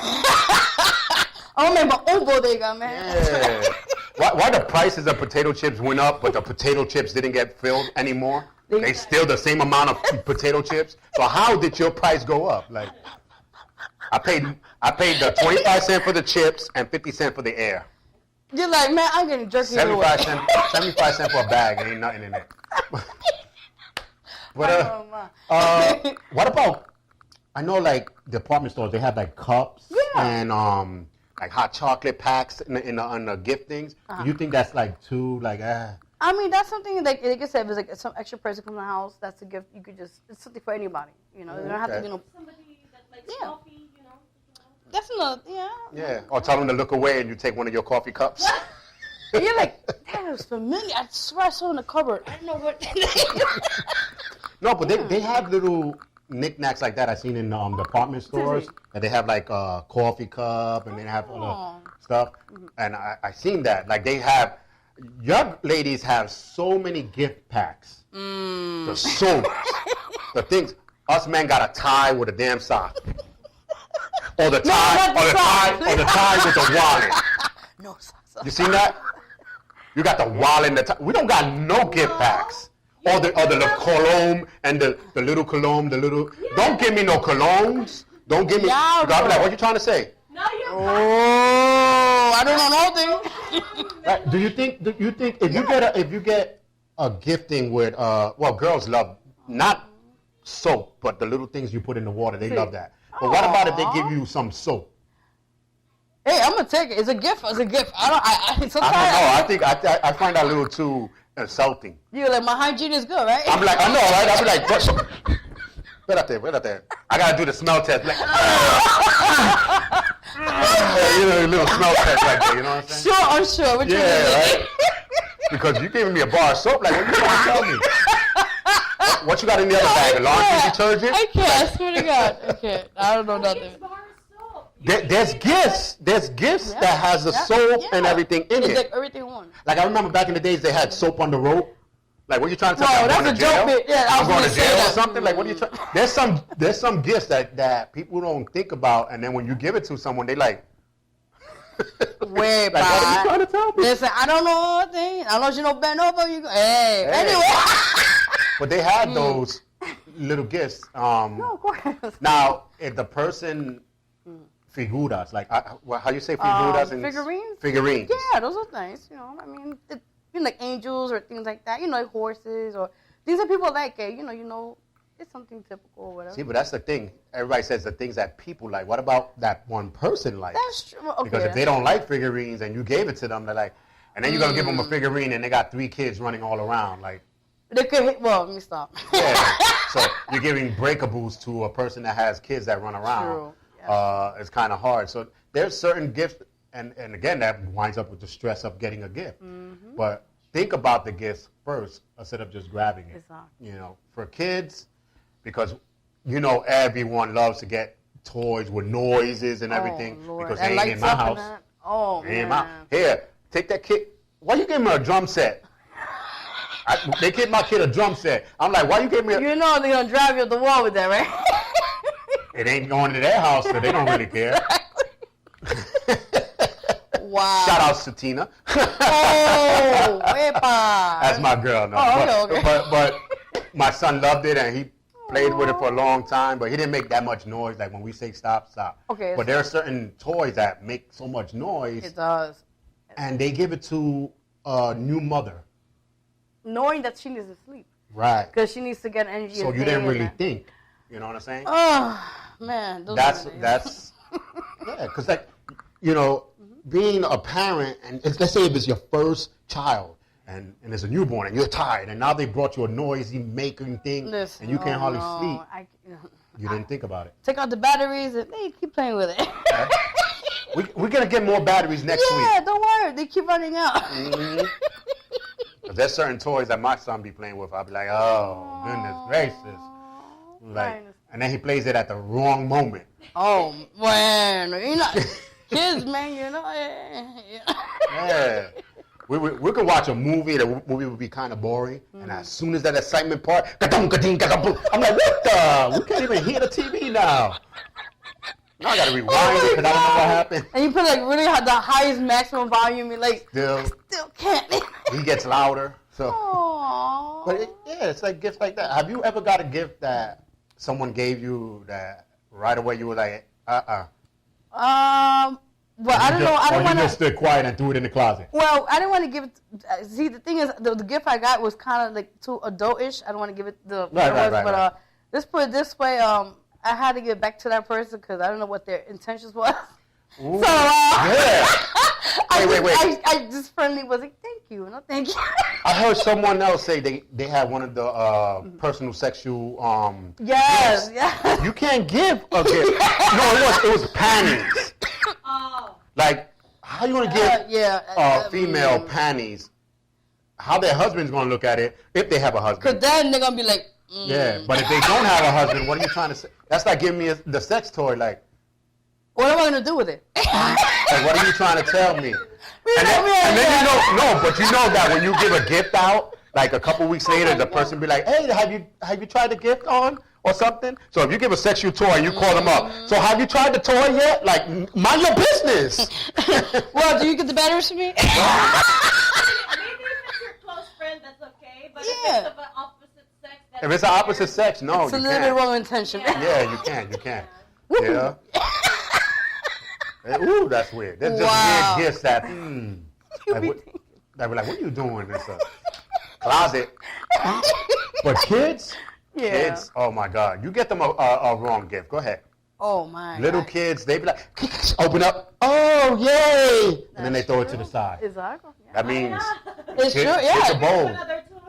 I remember bodega, man. Yeah. Why the prices of potato chips went up, but the potato chips didn't get filled anymore? They still the same amount of potato chips. So how did your price go up? Like, I paid the 25 cents for the chips and 50 cents for the air. You're like, man, I'm getting jerky. 75 cents for a bag. Ain't nothing in it. But what about? I know like department stores. They have like cups and like hot chocolate packs in the gift things. Do you think that's like too like? I mean, that's something like I said, if it's like some extra person come to the house, that's a gift. You could just, it's something for anybody. You know, you don't have to, somebody that likes coffee, That's another, Yeah, or tell them to look away and you take one of your coffee cups. And you're like, that was familiar. I swear I saw it in the cupboard. I don't know what. No, but they have little knickknacks like that I've seen in department stores. That they have like a coffee cup and they have other stuff. And I seen that. Like they have, your ladies have so many gift packs. The soaps, the things. Us men got a tie with a damn sock. Or the tie, or the tie with the wallet. No socks. You seen that? You got the wallet and the tie. We don't got no gift packs. Or the cologne and the little cologne, the little. Don't give me no colognes. Don't give me. I'll be like, what you trying to say? No, you're. Oh, I don't know nothing. Do you think if you get a gifting with, girls love, not soap, but the little things you put in the water. They love that. But what about if they give you some soap? Hey, I'm gonna take it. It's a gift. It's a gift. I don't know. I find that a little too insulting. You're like, my hygiene is good, right? I'm like, I know, right? I'll be like, wait out there. I gotta do the smell test. Like, a little smell test right there. You know what I'm saying? Sure, I'm sure. What you mean? Right? Because you giving me a bar of soap. Like, what you trying to tell me? What you got in the other bag? A laundry detergent? I can't. I swear to God, I can't. I don't know nothing. There's gifts. There's gifts that has the soap and everything in it. Like everything on. Like I remember back in the days, they had soap on the rope. Like, what are you trying to tell me? No, that's a joke. Yeah, I'm going to jail or something. Like, what are you trying? There's some gifts that people don't think about, and then when you give it to someone, they like. Wait, like, what are you trying to tell me? Listen, I don't know a thing. I don't know bend over. You go. Hey. Anyway. But they had those little gifts. No, of course. Now, if the person figuras, like how you say figuras? Figurines. Figurines. Yeah, those are nice. You know, I mean, like angels or things like that. You know, like horses or things that people like. You know, it's something typical or whatever. See, but that's the thing. Everybody says the things that people like. What about that one person likes? That's true. Okay, because if they don't like figurines and you gave it to them, they're like, and then you're gonna give them a figurine and they got 3 kids running all around, like. They could hit. Well, let me stop. Yeah. So you're giving breakables to a person that has kids that run around. True. Yeah. It's kind of hard. So there's certain gifts, and again, that winds up with the stress of getting a gift. Mm-hmm. But think about the gifts first instead of just grabbing it. Exactly. You know, for kids, because everyone loves to get toys with noises and everything because they ain't in my house. Oh man. Here, take that kid. Why you give me a drum set? They gave my kid a drum set. I'm like, why you gave me a... You know they're going to drive you up the wall with that, right? It ain't going to their house, so they don't really care. Wow. Shout out to Tina. Oh, wepa. That's my girl. No. Okay. But my son loved it, and he played with it for a long time, but he didn't make that much noise. Like when we say stop. Okay. But there are certain toys that make so much noise. It does. And they give it to a new mother. Knowing that she needs to sleep. Right. Because she needs to get energy. So you didn't really think. You know what I'm saying? Oh, man. That's yeah, because being a parent, and let's say if it's your first child, and it's a newborn, and you're tired, and now they brought you a noisy making thing, and you can't hardly sleep. You didn't think about it. Take out the batteries, and they keep playing with it. Okay. We're going to get more batteries next week. Yeah, don't worry. They keep running out. Mm-hmm. There's certain toys that my son be playing with. I'll be like, oh, goodness gracious. Like, and then he plays it at the wrong moment. Oh, man. Kids, man, Yeah. We could watch a movie. The movie would be kind of boring. And as soon as that excitement part, I'm like, what the? We can't even hear the TV now. Now I got to rewind it because I don't know what happened. And you put like really the highest maximum volume. And like, still can't. He gets louder. So. Aww. But it's like gifts like that. Have you ever got a gift that someone gave you that right away you were like, well, I don't know. I don't want to. You just stood quiet and threw it in the closet. Well, I didn't want to give it. See, the thing is, the gift I got was kind of like too adult-ish. I don't want to give it the. Right. But let's put it this way. I had to give it back to that person because I don't know what their intentions was. Ooh, so yeah. Wait. I just friendly was like, thank you, no, thank you. I heard someone else say they had one of the personal sexual Yes, gifts. yeah. You can't give a gift. No, it was panties. Oh. Like, how you gonna give female panties? How their husband's gonna look at it if they have a husband? Because then they're gonna be like, yeah. But if they don't have a husband, what are you trying to say? That's like giving me the sex toy. Like, what am I gonna do with it? Like, what are you trying to tell me? And then but you know that when you give a gift out, like a couple weeks later, the person be like, hey, have you tried the gift on or something? So if you give a sexual toy, you call them up. So have you tried the toy yet? Like, mind your business. Well, do you get the batteries for me? Maybe if it's your close friend, that's okay. But if it's of an opposite sex, that's if it's an opposite sex, no, it's you a can't. little bit wrong intention. Yeah, you can't. Yeah. Ooh, that's weird. There's just weird gifts that, that we're like, what are you doing? It's a closet. But kids, Yeah. kids, oh my God. You get them a wrong gift. Go ahead. Oh my. Little God. kids, they be like, open up. Oh, yay. And then they throw it to the side. Exactly. Yeah. That means It's true. kids Yeah. are bold.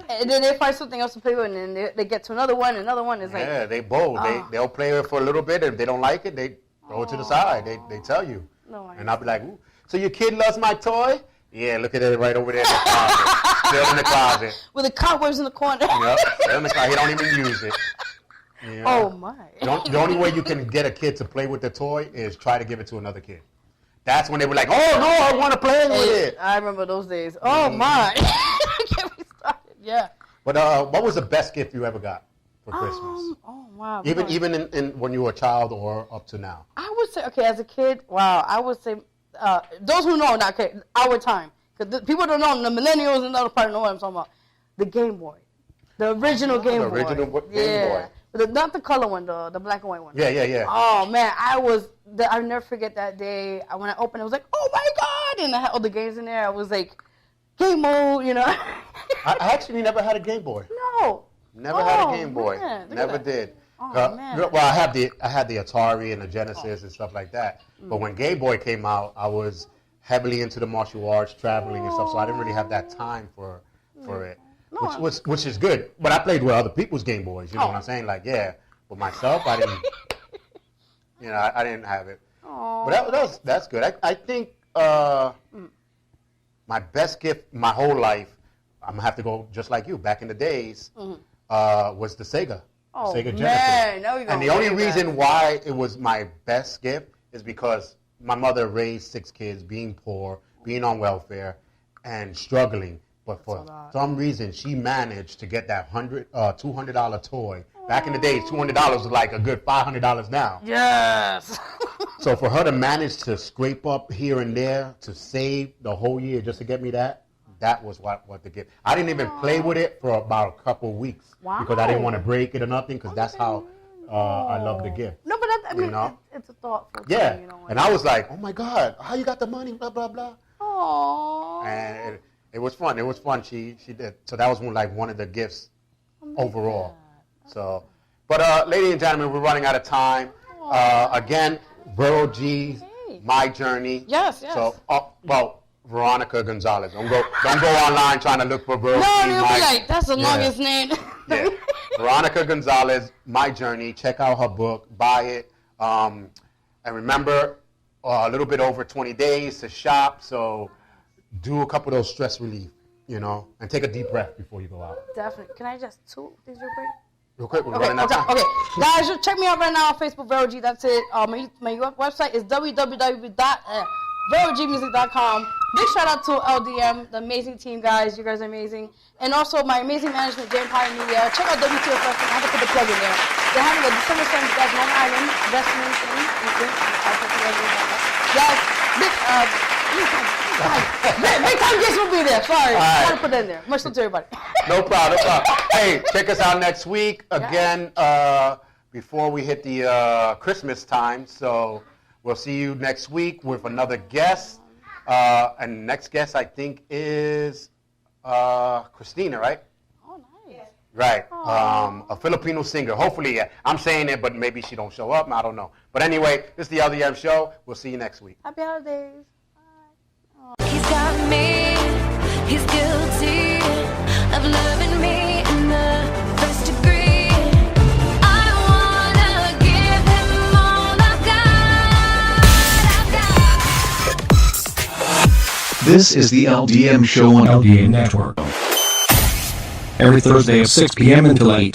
And then they find something else to play with, and then they get to another one. Another one is like. Yeah, they bold. They'll play it for a little bit. If they don't like it, they throw it to the side. They tell you. No, And I'll be like, ooh, so your kid loves my toy? Yeah, look at it right over there in the closet. Still in the closet. With the cobwebs in the corner. Yep, still in the closet. He don't even use it. Yeah. Oh my. The only way you can get a kid to play with the toy is try to give it to another kid. That's when they were like, oh no, I want to play with it. I remember those days. Oh my. Get me started. Yeah. But what was the best gift you ever got for Christmas? Oh wow. Even in when you were a child or up to now? I would say, okay, as a kid, wow, I would say, those who know, not okay, our time, because people don't know, the millennials and the other part know what I'm talking about. The Game Boy, the original Game Boy. The original Game Boy. But not the color one, the black and white one. Yeah. Oh man, I'll never forget that day. When I opened it, I was like, oh my God, and I had all the games in there. I was like, game mode, you know. I actually never had a Game Boy. No. Never had a Game Boy. Man, Never did. Oh, man. Well, I had the Atari and the Genesis and stuff like that. But when Game Boy came out, I was heavily into the martial arts, traveling and stuff, so I didn't really have that time for it, which is good. But I played with other people's Game Boys. You know what I'm saying? Like, yeah. But myself, I didn't. I didn't have it. But that's good. I think my best gift my whole life, I'm gonna have to go just like you. Back in the days, was the Sega. Sega Genesis. Man, now and the only reason why it was my best gift is because my mother raised 6 kids, being poor, being on welfare, and struggling. But for some reason, she managed to get that $200 toy. Back in the days, $200 was like a good $500 now. Yes. So for her to manage to scrape up here and there to save the whole year just to get me that was what the gift. I didn't even play with it for about a couple weeks because I didn't want to break it or nothing because that's how I love the gift. No, but I mean, it's a thoughtful thing. Yeah, and I was like, oh my God, how you got the money, blah, blah, blah. Aww. And it was fun. It was fun. She did. So that was one of the gifts overall. So, but ladies and gentlemen, we're running out of time. Again, Vero G, My Journey. Yes. So, Veronica Gonzalez. Don't go online trying to look for Vero G. No, you'll be like, that's the longest name. Yeah. Veronica Gonzalez, My Journey. Check out her book. Buy it. And remember, a little bit over 20 days to shop. So do a couple of those stress relief, and take a deep breath before you go out. Definitely. Can I just two things real quick? Real quick, we're running out of time. Okay, guys, just check me out right now on Facebook, Vero G. That's it. My website is www.verogmusic.com. Big shout out to LDM, the amazing team, guys. You guys are amazing. And also my amazing management, Jane Pine Media. Check out WTF Wrestling. I have to put the plug in there. They're having a December 7th, guys, Long Island wrestling thing. Guys, big time guests will be there. Sorry, I gotta put that in there. Much love to everybody. No problem. Hey, check us out next week again before we hit the Christmas time. So we'll see you next week with another guest. And next guest I think is Christina, right? Oh, nice. Right. A Filipino singer. Hopefully, I'm saying it, but maybe she don't show up. I don't know. But anyway, this is the LDM show. We'll see you next week. Happy holidays. He's got me, he's guilty of loving me in the first degree. I wanna give him all I've got. This is the LDM show on LDM Network. Every Thursday at 6 p.m. until 8.